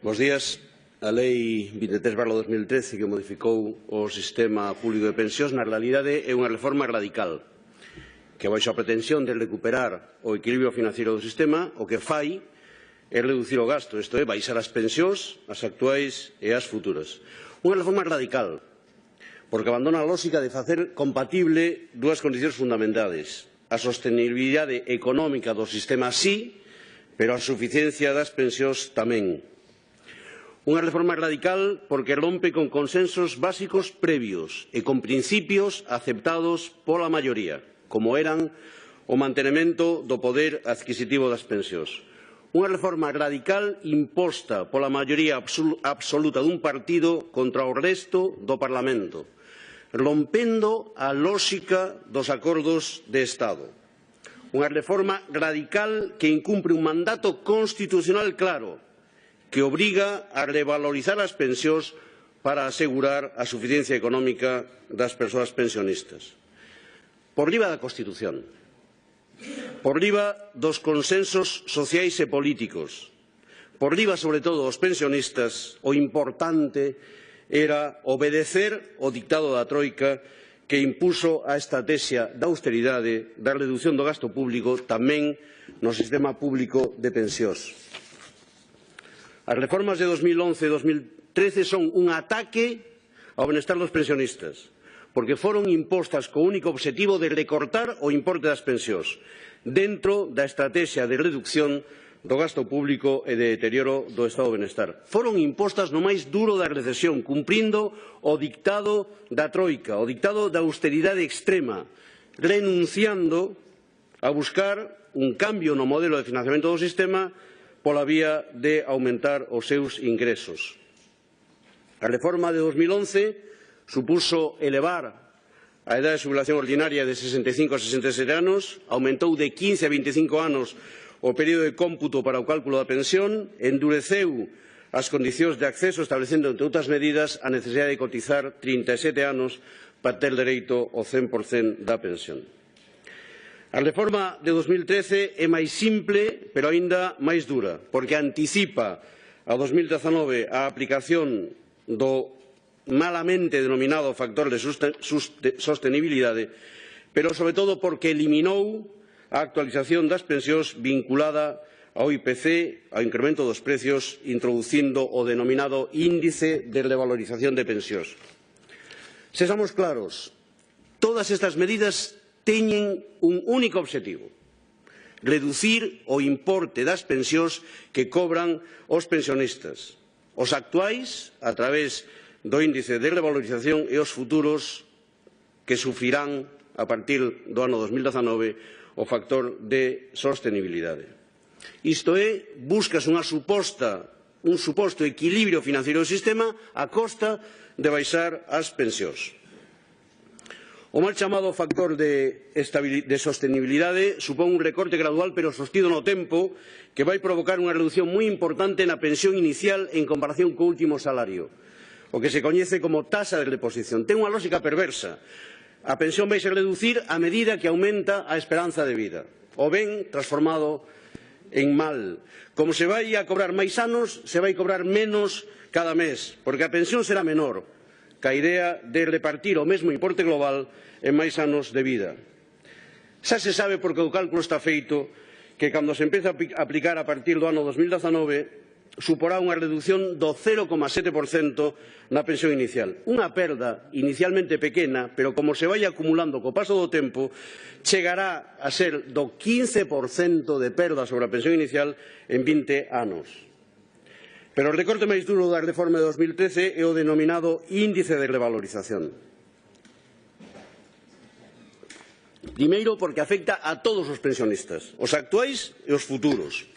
Bos días. A Lei 23/2013 que modificou o sistema público de pensións na realidade é unha reforma radical que, baixo a pretensión de recuperar o equilibrio financiero do sistema, o que fai é reducir o gasto, isto é, baixar as pensións, as actuais e as futuras. Unha reforma radical porque abandona a lógica de facer compatible dúas condicións fundamentais: a sostenibilidade económica do sistema sí, pero a suficiencia das pensións tamén. Unha reforma radical porque rompe con consensos básicos previos e con principios aceptados pola maioría, como eran o mantemento do poder adquisitivo das pensións. Unha reforma radical imposta pola maioría absoluta dun partido contra o resto do Parlamento, rompendo a lógica dos acordos de Estado. Unha reforma radical que incumpre un mandato constitucional claro, que obriga a revalorizar as pensións para asegurar a suficiencia económica das persoas pensionistas. Por riba da Constitución, por riba dos consensos sociais e políticos, por riba, sobre todo, dos pensionistas, o importante era obedecer o dictado da Troika que impuso a estrategia da austeridade, da redución do gasto público tamén no sistema público de pensións. As reformas de 2011 e 2013 son un ataque ao benestar dos pensionistas, porque foron impostas co único obxectivo de recortar o importe das pensións, dentro da estrategia de reducción do gasto público e de deterioro do estado de benestar. Foron impostas no máis duro da recesión, cumprindo o dictado da Troika, o dictado da austeridade extrema, renunciando a buscar un cambio no modelo de financiamento do sistema pola vía de aumentar os seus ingresos. A reforma de 2011 supuxo elevar a idade de xubilación ordinaria de 65 a 67 anos, aumentou de 15 a 25 anos o período de cómputo para o cálculo da pensión, endureceu as condicións de acceso, establecendo, entre outras medidas, a necesidade de cotizar 37 anos para ter dereito ao 100% da pensión. A reforma de 2013 é máis simple, pero aínda máis dura, porque anticipa a 2019 a aplicación do malamente denominado factor de sostenibilidade, pero, sobre todo, porque eliminou a actualización das pensións vinculada ao IPC, ao incremento dos precios, introducindo o denominado índice de revalorización de pensións. Sexamos claros, todas estas medidas teñen un único obxectivo: reducir o importe das pensións que cobran os pensionistas, os actuais a través do índice de revalorización e os futuros que sufrirán a partir do ano 2019 o factor de sostenibilidade. Isto é, buscas un suposto equilibrio financeiro do sistema a costa de baixar as pensións. O mal chamado factor de sostenibilidade supón un recorte gradual pero sostido no tempo que vai provocar unha reducción moi importante na pensión inicial en comparación co último salario, o que se coñece como taxa de reposición. Ten unha lógica perversa. A pensión vai se reducir a medida que aumenta a esperanza de vida, o ben transformado en mal. Como se vai a cobrar máis anos, se vai cobrar menos cada mes, porque a pensión será menor, ca idea de repartir o mesmo importe global en máis anos de vida. Xa se sabe, porque o cálculo está feito, que cando se empeza a aplicar a partir do ano 2019 suporá unha reducción do 0,7% na pensión inicial. Unha perda inicialmente pequena, pero como se vai acumulando co paso do tempo, chegará a ser do 15% de perda sobre a pensión inicial en 20 anos. Pero o recorte máis duro da reforma de 2013 é o denominado índice de revalorización. Primeiro, porque afecta a todos os pensionistas, os actuais e os futuros.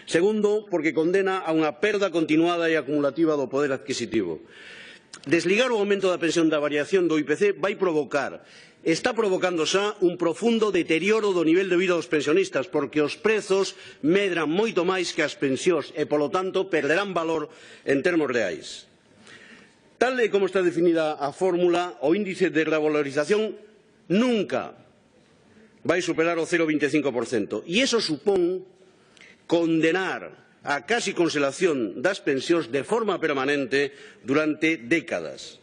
Segundo, porque condena a unha perda continuada e acumulativa do poder adquisitivo. Desligar o aumento da pensión da variación do IPC está provocando xa un profundo deterioro do nivel de vida dos pensionistas, porque os prezos medran moito máis que as pensións e, polo tanto, perderán valor en termos reais. Tal e como está definida a fórmula, o índice de revalorización nunca vai superar o 0,25%. E iso supón condenar a casi congelación das pensións de forma permanente durante décadas.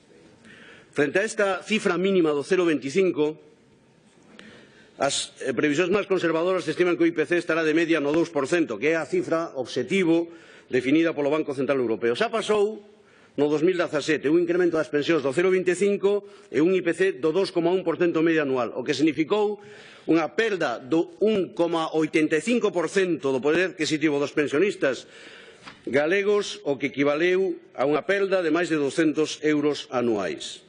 Frente a esta cifra mínima do 0,25, as previsións máis conservadoras estiman que o IPC estará de media no 2%, que é a cifra obxectivo definida polo Banco Central Europeo. Xa pasou no 2017 un incremento das pensións do 0,25 e un IPC do 2,1% media anual, o que significou unha perda do 1,85% do poder adquisitivo dos pensionistas galegos, o que equivaleu a unha perda de máis de 200 euros anuais.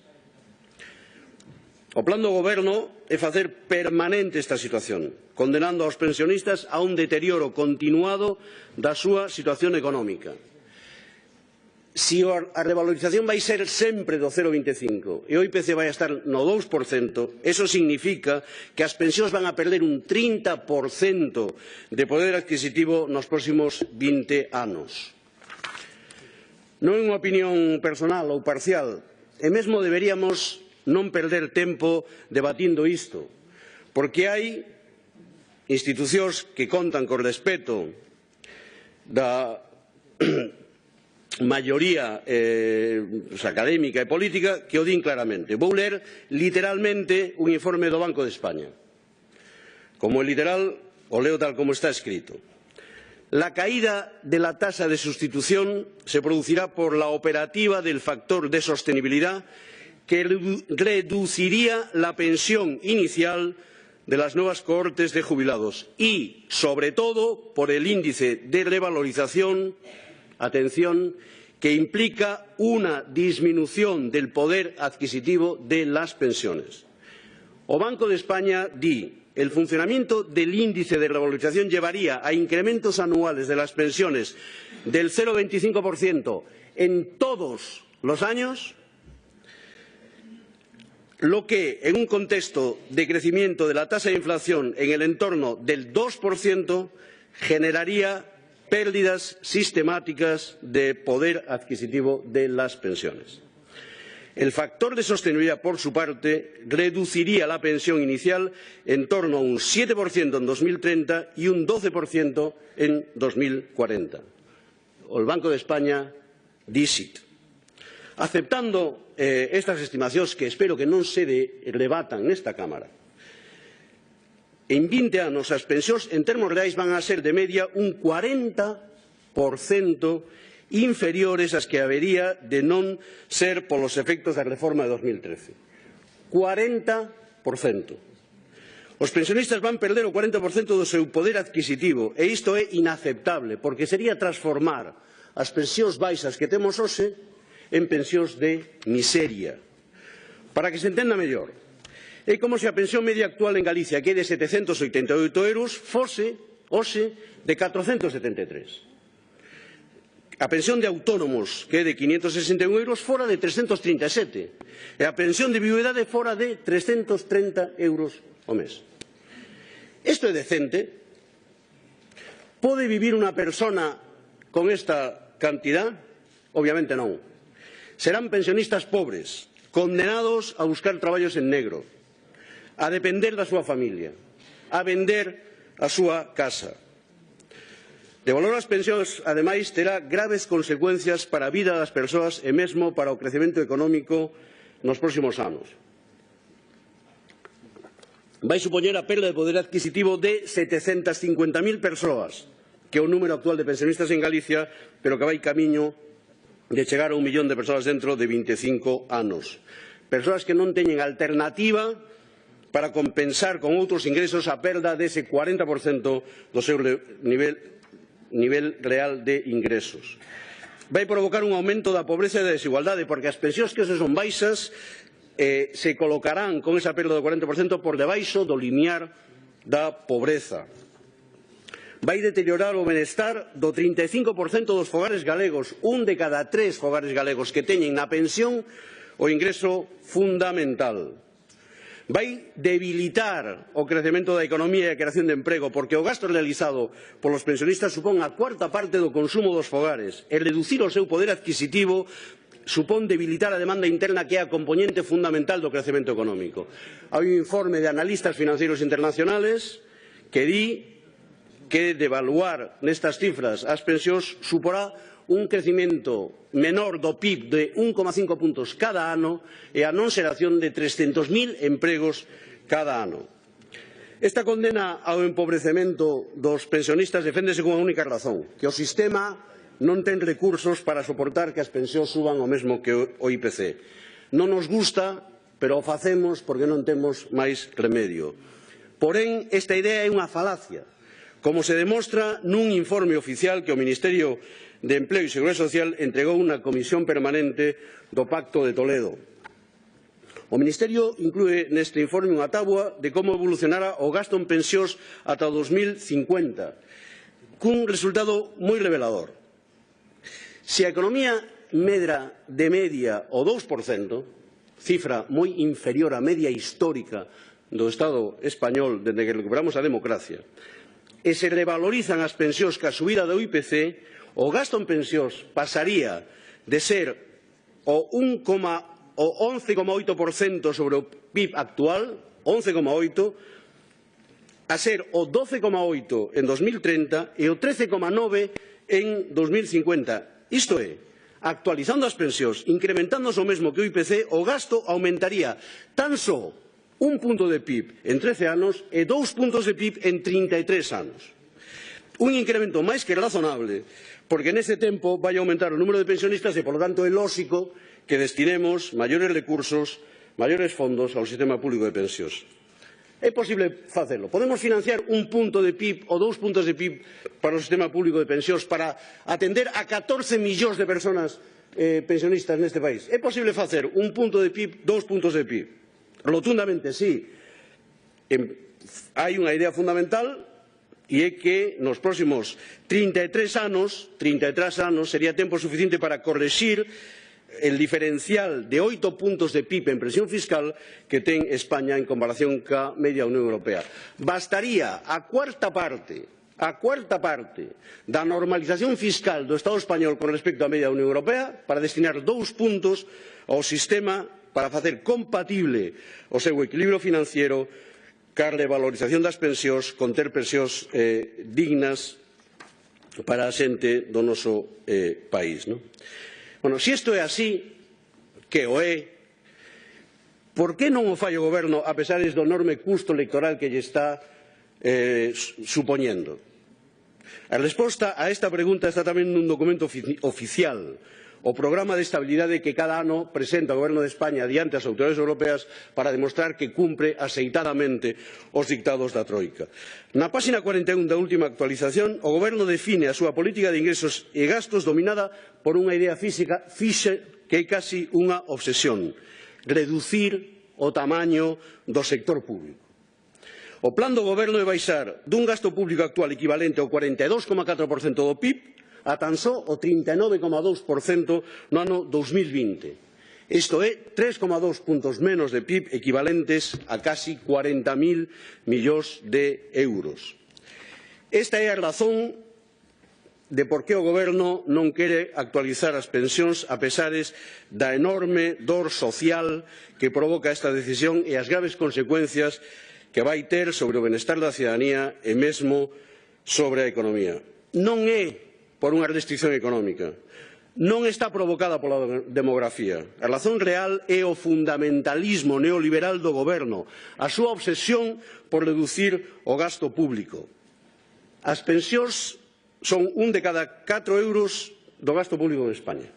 O plan do Goberno é facer permanente esta situación, condenando aos pensionistas a un deterioro continuado da súa situación económica. Se a revalorización vai ser sempre do 0,25 e o IPC vai estar no 2%, eso significa que as pensións van a perder un 30% de poder adquisitivo nos próximos 20 anos. Non é unha opinión personal ou parcial, e mesmo deberíamos non perder tempo debatindo isto, porque hai institucións que contan co respeto da maioría académica e política que o din claramente. Vou ler literalmente un informe do Banco de España. Como é literal, o leo tal como está escrito. La caída de la tasa de sustitución se producirá por la operativa del factor de sostenibilidad que reduciría la pensión inicial de las nuevas cohortes de jubilados y, sobre todo, por el índice de revalorización, atención, que implica una disminución del poder adquisitivo de las pensiones. O Banco de España di: el funcionamiento del índice de revalorización llevaría a incrementos anuales de las pensiones del 0,25% en todos los años, lo que, en un contexto de crecimiento de la tasa de inflación en el entorno del 2%, generaría pérdidas sistemáticas de poder adquisitivo de las pensiones. El factor de sostenibilidad, por su parte, reduciría la pensión inicial en torno a un 7% en 2030 y un 12% en 2040. El Banco de España dice: aceptando estas estimacións, que espero que non se debatan nesta Cámara, en 20 anos as pensións en termos reais van a ser de media un 40% inferiores ás que habería de non ser polos efectos da reforma de 2013. 40%. Os pensionistas van perder o 40% do seu poder adquisitivo e isto é inaceptable, porque sería transformar as pensións baixas que temos hoxe en pensións de miseria. Para que se entenda mellor, é como se a pensión media actual en Galicia, que é de 788 euros, fose hoxe de 473. A pensión de autónomos, que é de 561 euros, fora de 337. E a pensión de viudedade fora de 330 euros ao mes. Isto é decente? Pode vivir unha persona con esta cantidad? Obviamente non. Serán pensionistas pobres, condenados a buscar traballos en negro, a depender da súa familia, a vender a súa casa. Devolver as pensións, ademais, terá graves consecuencias para a vida das persoas e mesmo para o crecemento económico nos próximos anos. Vai supoñer a perda de poder adquisitivo de 750.000 persoas, que é o número actual de pensionistas en Galicia, pero que vai camiño de chegar a 1 millón de persoas dentro de 25 anos. Persoas que non teñen alternativa para compensar con outros ingresos a perda dese 40% do seu nivel real de ingresos. Vai provocar un aumento da pobreza e da desigualdade, porque as pensións que son baixas se colocarán con esa perda do 40% por debaixo do limiar da pobreza. Vai deteriorar o benestar do 35% dos fogares galegos, un de cada 3 fogares galegos que teñen na pensión o ingreso fundamental. Vai debilitar o crecemento da economía e a creación de emprego, porque o gasto realizado polos pensionistas supón a cuarta parte do consumo dos fogares e reducir o seu poder adquisitivo supón debilitar a demanda interna, que é a componente fundamental do crecemento económico. Hai un informe de analistas financieros internacionales que di que devaluar nestas cifras as pensións suporá un crecimento menor do PIB de 1,5 puntos cada ano e a non xeración de 300.000 empregos cada ano. Esta condena ao empobrecemento dos pensionistas deféndese con unha única razón, que o sistema non ten recursos para soportar que as pensións suban o mesmo que o IPC. Non nos gusta, pero o facemos porque non temos máis remedio. Porén, esta idea é unha falacia, como se demostra nun informe oficial que o Ministerio de Empleo e Seguridade Social entregou na Comisión Permanente do Pacto de Toledo. O Ministerio inclúe neste informe unha táboa de como evolucionará o gasto en pensións ata o 2050, cun resultado moi revelador. Se a economía medra de media o 2%, cifra moi inferior á media histórica do Estado español desde que recuperamos a democracia, e se revalorizan as pensións ca subida do IPC, o gasto en pensións pasaría de ser o 11,8% sobre o PIB actual, 11,8%, a ser o 12,8% en 2030 e o 13,9% en 2050. Isto é, actualizando as pensións, incrementándose o mesmo que o IPC, o gasto aumentaría tan só un punto de PIB en 13 anos e 2 puntos de PIB en 33 anos. Un incremento máis que razonable, porque nese tempo vai aumentar o número de pensionistas e, por lo tanto, é lóxico que destinemos maiores recursos, maiores fondos ao sistema público de pensións. É posible facelo. Podemos financiar un punto de PIB ou 2 puntos de PIB para o sistema público de pensións para atender a 14 millóns de persoas pensionistas neste país. É posible facer un punto de PIB, 2 puntos de PIB. Rotundamente sí. Hai unha idea fundamental e é que nos próximos 33 anos sería tempo suficiente para corrixir el diferencial de 8 puntos de PIB en presión fiscal que ten España en comparación ca media Unión Europea. Bastaría a cuarta parte da normalización fiscal do Estado español con respecto á media Unión Europea para destinar 2 puntos ao sistema para facer compatible o seu equilibrio financiero ca revalorización das pensións, con ter pensións dignas para a xente do noso país. Bueno, se isto é así, que o é, por que non o fai o Goberno a pesar do enorme custo electoral que lle está supoñendo? A resposta a esta pregunta está tamén nun documento oficial, o Programa de Estabilidade que cada ano presenta o Goberno de España diante as autoridades europeas para demostrar que cumpre axeitadamente os dictados da Troika. Na páxina 41 da última actualización, o Goberno define a súa política de ingresos e gastos dominada por unha idea física fixe que é casi unha obsesión: reducir o tamaño do sector público. O plan do Goberno é baixar dun gasto público actual equivalente ao 42,4% do PIB a tan só o 39,2% no ano 2020. Isto é 3,2 puntos menos de PIB equivalentes a casi 40.000 millóns de euros. Esta é a razón de por que o Goberno non quere actualizar as pensións a pesares da enorme dor social que provoca esta decisión e as graves consecuencias que vai ter sobre o benestar da cidadanía e mesmo sobre a economía. Non é por unha restrición económica. Non está provocada pola demografía. A razón real é o fundamentalismo neoliberal do Goberno, a súa obsesión por reducir o gasto público. As pensións son un de cada 4 euros do gasto público en España.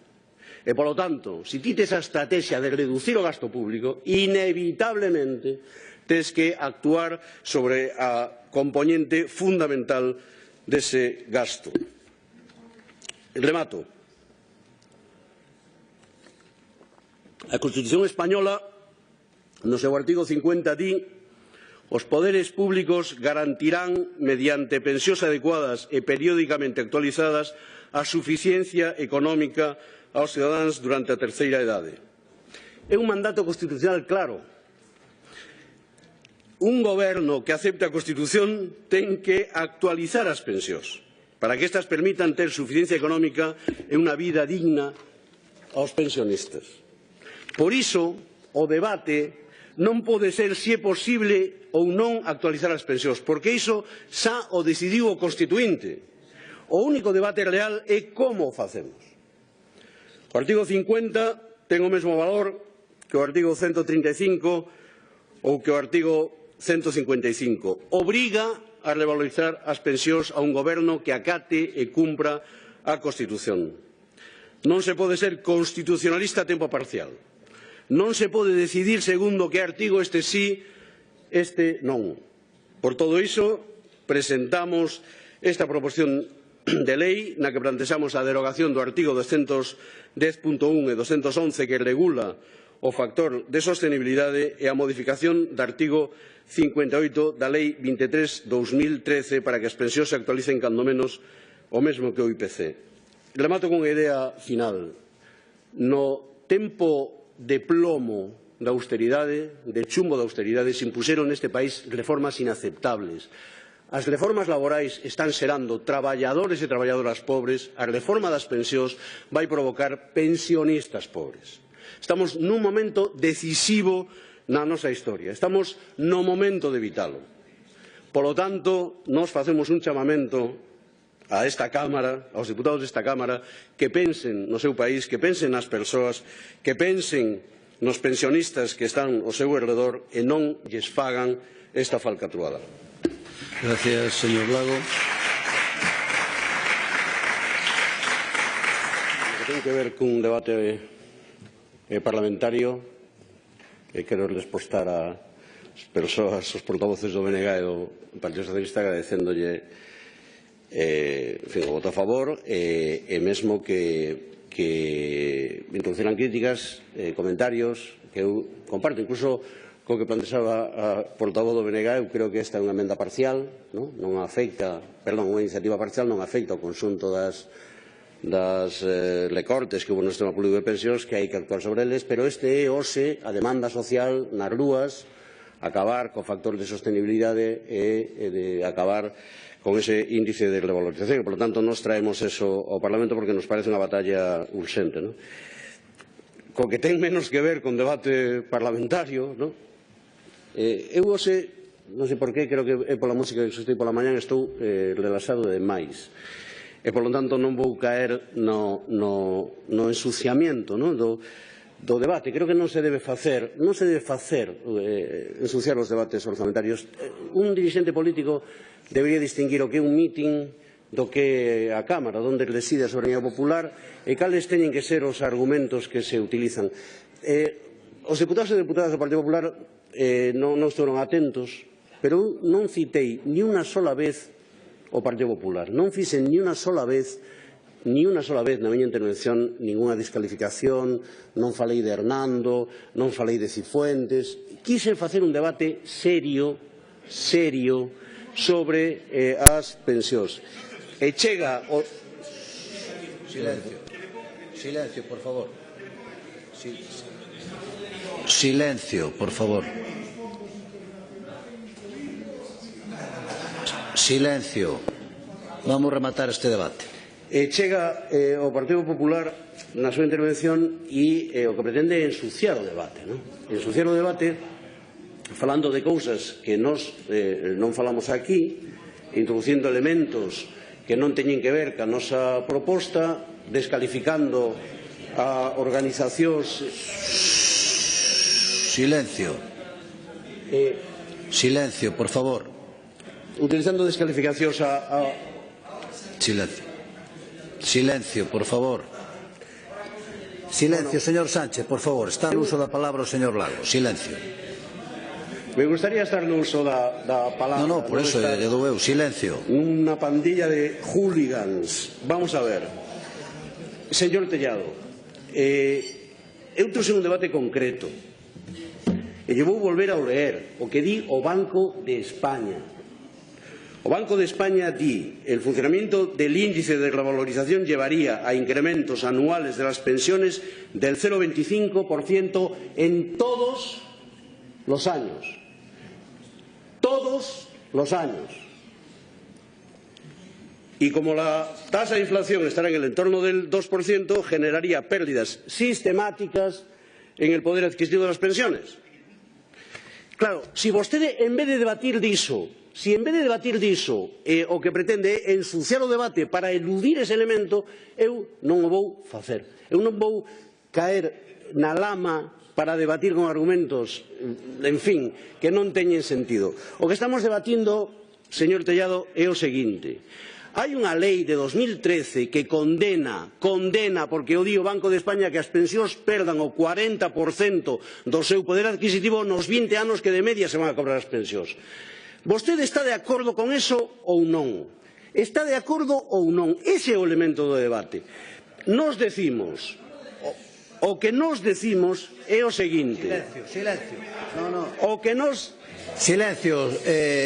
E, polo tanto, se ti tes a estrategia de reducir o gasto público, inevitablemente tes que actuar sobre a componente fundamental dese gasto. Remato. A Constitución española, no seu artigo 50, di: os poderes públicos garantirán, mediante pensións adecuadas e periódicamente actualizadas, a suficiencia económica aos cidadáns durante a terceira idade. É un mandato constitucional claro. Un goberno que acepte a Constitución ten que actualizar as pensións para que estas permitan ter suficiencia económica e unha vida digna aos pensionistas. Por iso, o debate non pode ser se é posible ou non actualizar as pensións, porque iso xa o decidiu o Constituínte. O único debate real é como o facemos. O artigo 50 ten o mesmo valor que o artigo 135 ou que o artigo 155. Obriga a revalorizar as pensións a un goberno que acate e cumpra a Constitución. Non se pode ser constitucionalista a tempo parcial. Non se pode decidir segundo que artigo este sí, este non. Por todo iso, presentamos esta proposición de lei na que plantexamos a derogación do artigo 210.1 e 211 que regula o factor de sostenibilidade e a modificación do artigo 58 da Lei 23/2013 para que as pensións se actualicen cando menos o mesmo que o IPC. Remato con unha idea final. No tempo de plomo da austeridade, de chumbo da austeridade, se impuxeron neste país reformas inaceptables. As reformas laborais están xerando traballadores e traballadoras pobres, a reforma das pensións vai provocar pensionistas pobres. Estamos nun momento decisivo na nosa historia, estamos no momento de evitalo. Polo tanto, nós facemos un chamamento a esta Cámara, aos deputados desta Cámara, que pensen no seu país, que pensen nas persoas, que pensen nos pensionistas que están ao seu redor e non lles fagan esta falcatruada. Gracias, señor Lago. Ten que ver cun debate parlamentario que quero respostar ás persoas, aos portavoces do BNG e do Partido Socialista agradecéndolle o voto a favor e mesmo que introduciran críticas, comentarios que eu comparto, incluso co que plantexaba a portavoz do BNG. Eu creo que esta é unha emenda parcial, non afecta, perdón, unha iniciativa parcial, non afecta ao conxunto das recortes que hubo no sistema público de pensións, que hai que actuar sobre eles, pero este é hoxe a demanda social nas rúas, acabar co factor de sostenibilidade e de acabar con ese índice de revalorización. Por lo tanto, nos traemos eso ao Parlamento porque nos parece unha batalla urxente. Co que ten menos que ver con debate parlamentario, eu hoxe, non sei por qué, creo que é pola música que escoitei pola mañá, estou relaxado demais. E, por lo tanto, non vou caer no ensuciamiento do debate. Creo que non se debe facer ensuciar os debates orzamentarios. Un dirixente político debería distinguir o que é un mitin do que é a Cámara, onde reside a soberanía popular e cales teñen que ser os argumentos que se utilizan. Os deputados e deputadas do Partido Popular non estiveron atentos, pero eu non citei ni unha sola vez o Partido Popular. Non fixen ni unha sola vez na miña intervención ningunha descalificación, non falei de Hernando, non falei de Cifuentes. Quixen facer un debate serio sobre as pensións. E chega o... Silencio, por favor. Silencio, por favor. Silencio. Vamos a rematar este debate. Chega o Partido Popular na súa intervención e o que pretende é ensuciar o debate. Ensuciar o debate falando de cousas que nós non falamos aquí, introducindo elementos que non teñen que ver ca nosa proposta, descalificando a organizacións... Silencio. Silencio, por favor. Utilizando descalificacións a... Silencio. Silencio, por favor. Silencio, señor Sánchez, por favor. Está no uso da palabra o señor Lago. Silencio. Me gustaría estar no uso da palabra. No, por eso lle dou eu. Silencio. Unha pandilla de hooligans. Vamos a ver. Señor Tellado, eu trouxe un debate concreto. E lle vou volver a ler o que di o Banco de España. O Banco de España di: el funcionamiento del índice de revalorización llevaría a incrementos anuales de las pensiones del 0,25% en todos los años. Todos los años. Y como la tasa de inflación estará en el entorno del 2%, generaría pérdidas sistemáticas en el poder adquisitivo de las pensiones. Claro, se vostede, en vez de debatir diso, o que pretende é ensuciar o debate para eludir ese elemento, eu non o vou facer. Eu non vou caer na lama para debatir con argumentos, en fin, que non teñen sentido. O que estamos debatindo, señor Tellado, é o seguinte. Hai unha lei de 2013 que condena, porque o di o Banco de España, que as pensións perdan o 40% do seu poder adquisitivo nos 20 anos que de media se van a cobrar as pensións. Vostede está de acordo con eso ou non? Está de acordo ou non? Ese é o elemento do debate. Nos decimos, o que nos decimos é o seguinte. Silencio. O que nos... Silencio,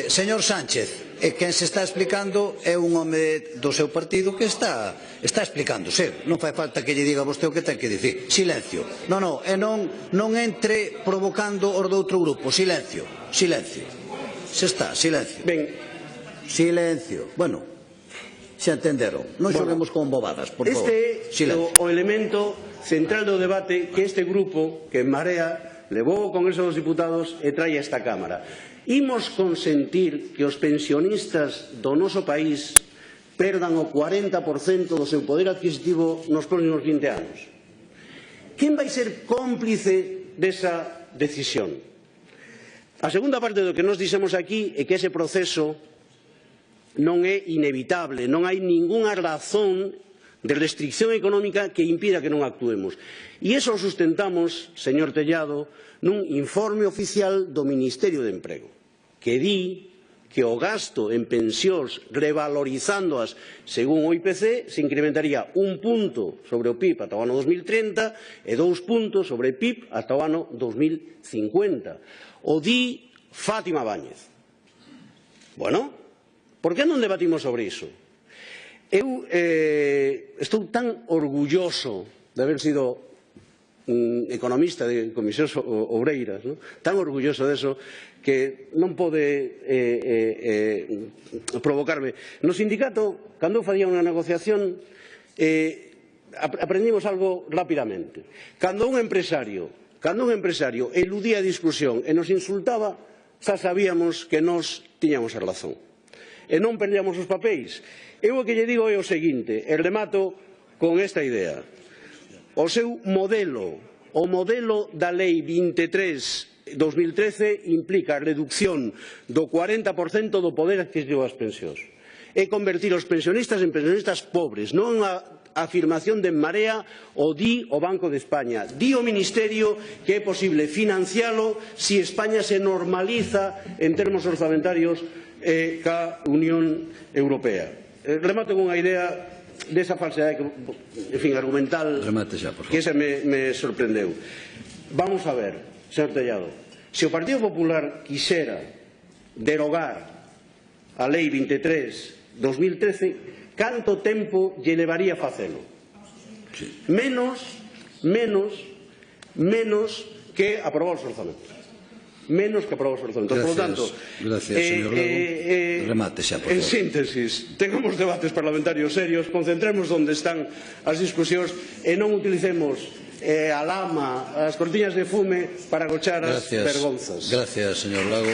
señor Sánchez, quen se está explicando é un home do seu partido que está explicándose. Non fai falta que lle diga vostede o que ten que dicir. Silencio. Non entre provocando os do outro grupo. Silencio. Se está, silencio. Ben. Silencio. Bueno, xa entenderon. Non xoguemos con bobadas, por favor. Este é o elemento central do debate que este grupo, que en Marea, levou ao Congreso dos Diputados e trae a esta Cámara. Imos consentir que os pensionistas do noso país perdan o 40% do seu poder adquisitivo nos próximos 20 anos? Quen vai ser cómplice desa decisión? A segunda parte do que nos dixemos aquí é que ese proceso non é inevitable, non hai ningunha razón de restricción económica que impida que non actuemos. E iso o sustentamos, señor Tellado, nun informe oficial do Ministerio de Emprego, que di que o gasto en pensións revalorizándoas según o IPC se incrementaría 1 punto sobre o PIB ata o ano 2030 e 2 puntos sobre o PIB ata o ano 2050. O di Fátima Báñez. Bueno, por que non debatimos sobre iso? Eu estou tan orgulloso de haber sido economista de comisións obreiras, tan orgulloso deso, que non pode provocarme. No sindicato, cando eu facía unha negociación, aprendimos algo rapidamente. Cando un empresario eludía a discusión e nos insultaba, xa sabíamos que nos tiñamos a razón. E non perdíamos os papéis. Eu o que lle digo é o seguinte, e remato con esta idea. O seu modelo, o modelo da Lei 23/2013 implica a reducción do 40% do poder adquisitivo das pensións. É convertir os pensionistas en pensionistas pobres, non a afirmación de En Marea o di o Banco de España. Di o Ministerio que é posible financialo se España se normaliza en termos orzamentarios ca Unión Europea. Remato con unha idea desa falsedade argumental que esa me sorprendeu. Vamos a ver, señor Tellado, se o Partido Popular quixera derogar a Lei 23/2013, canto tempo lle levaría facelo? Menos que aprobar os orzamentos. Menos que aprobar os orzamentos. Por lo tanto, en síntesis, tengamos debates parlamentarios serios, concentremos onde están as discusións e non utilicemos a lama, as cortiñas de fume para agochar as vergonzas. Gracias, señor Lago.